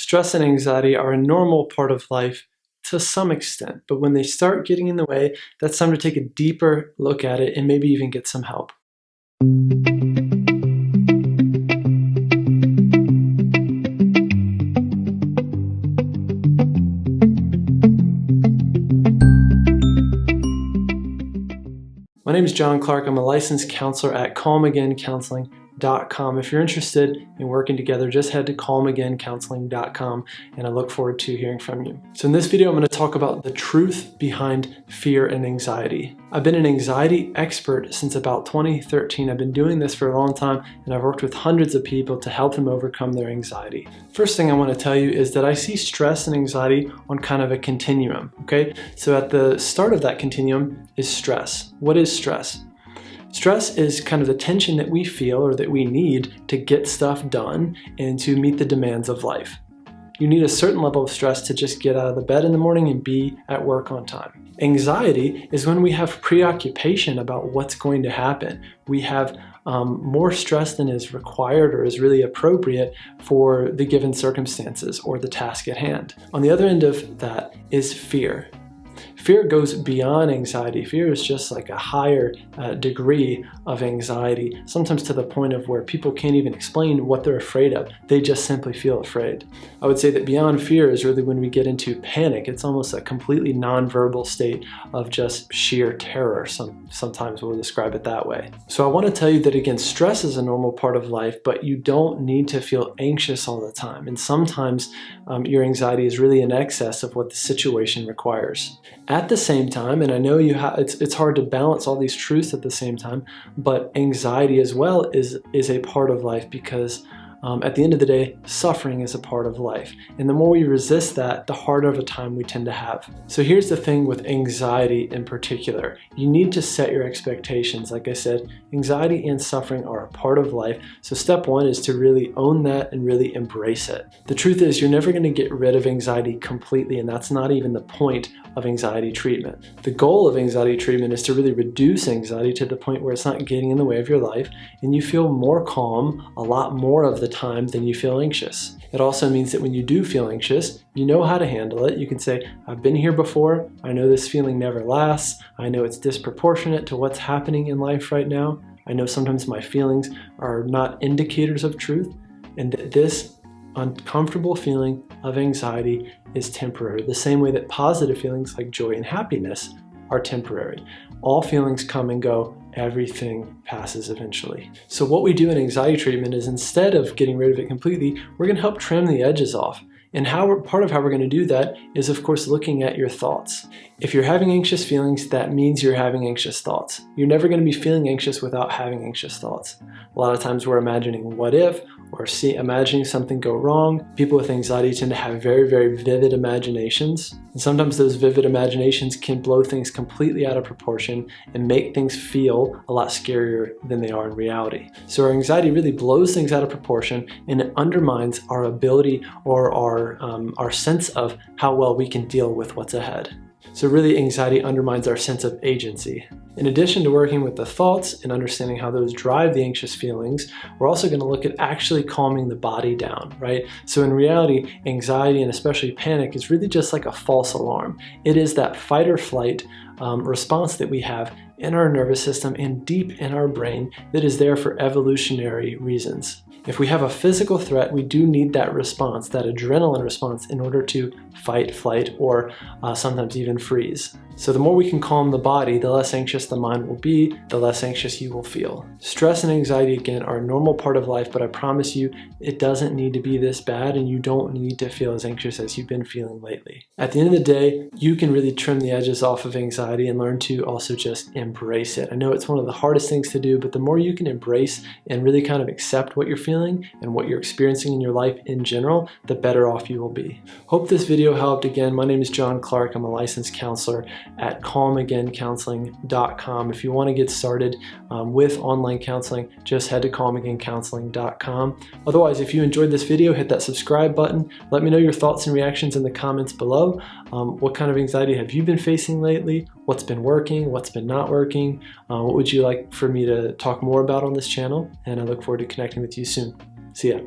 Stress and anxiety are a normal part of life to some extent, but when they start getting in the way, that's time to take a deeper look at it and maybe even get some help. My name is John Clark. I'm a licensed counselor at calmagaincounseling.com. If you're interested in working together, just head to calmagaincounseling.com, and I look forward to hearing from you. So in this video, I'm going to talk about the truth behind fear and anxiety. I've been an anxiety expert since about 2013. I've been doing this for a long time, and I've worked with hundreds of people to help them overcome their anxiety. First thing I want to tell you is that I see stress and anxiety on kind of a continuum, okay? So at the start of that continuum is stress. What is stress? Stress is kind of the tension that we feel or that we need to get stuff done and to meet the demands of life. You need a certain level of stress to just get out of the bed in the morning and be at work on time. Anxiety is when we have preoccupation about what's going to happen. We have more stress than is required or is really appropriate for the given circumstances or the task at hand. On the other end of that is fear. Fear goes beyond anxiety. Fear is just like a higher degree of anxiety, sometimes to the point of where people can't even explain what they're afraid of. They just simply feel afraid. I would say that beyond fear is really when we get into panic. It's almost a completely nonverbal state of just sheer terror. Sometimes we'll describe it that way. So I want to tell you that, again, stress is a normal part of life, but you don't need to feel anxious all the time. And sometimes your anxiety is really in excess of what the situation requires. At the same time, and I know it's hard to balance all these truths at the same time, but anxiety as well is a part of life because at the end of the day, suffering is a part of life. And the more we resist that, the harder of a time we tend to have. So here's the thing with anxiety in particular. You need to set your expectations. Like I said, anxiety and suffering are a part of life. So step one is to really own that and really embrace it. The truth is, you're never going to get rid of anxiety completely, and that's not even the point of anxiety treatment. The goal of anxiety treatment is to really reduce anxiety to the point where it's not getting in the way of your life and you feel more calm a lot more of the time than you feel anxious. It also means that when you do feel anxious, you know how to handle it. You can say, I've been here before. I know this feeling never lasts. I know it's disproportionate to what's happening in life right now. I know sometimes my feelings are not indicators of truth, and that this uncomfortable feeling of anxiety is temporary, the same way that positive feelings like joy and happiness are temporary. All feelings come and go. Everything passes eventually. So what we do in anxiety treatment is, instead of getting rid of it completely, we're going to help trim the edges off. And part of how we're going to do that is, of course, looking at your thoughts. If you're having anxious feelings, that means you're having anxious thoughts. You're never going to be feeling anxious without having anxious thoughts. A lot of times we're imagining what if, or imagining something go wrong. People with anxiety tend to have very, very vivid imaginations. And sometimes those vivid imaginations can blow things completely out of proportion and make things feel a lot scarier than they are in reality. So our anxiety really blows things out of proportion, and it undermines our ability or our sense of how well we can deal with what's ahead. So really, anxiety undermines our sense of agency. In addition to working with the thoughts and understanding how those drive the anxious feelings, we're also going to look at actually calming the body down, right? So in reality, anxiety and especially panic is really just like a false alarm. It is that fight or flight response that we have in our nervous system and deep in our brain that is there for evolutionary reasons. If we have a physical threat, we do need that response, that adrenaline response, in order to fight, flight, or sometimes even freeze. So the more we can calm the body, the less anxious the mind will be, the less anxious you will feel. Stress and anxiety, again, are a normal part of life, but I promise you, it doesn't need to be this bad, and you don't need to feel as anxious as you've been feeling lately. At the end of the day, you can really trim the edges off of anxiety and learn to also just embrace it. I know it's one of the hardest things to do, but the more you can embrace and really kind of accept what you're feeling and what you're experiencing in your life in general, the better off you will be. Hope this video helped. Again, my name is John Clark. I'm a licensed counselor at calmagaincounseling.com. If you want to get started with online counseling, just head to calmagaincounseling.com. Otherwise, if you enjoyed this video, hit that subscribe button. Let me know your thoughts and reactions in the comments below. What kind of anxiety have you been facing lately? What's been working? What's been not working? What would you like for me to talk more about on this channel? And I look forward to connecting with you soon. See ya.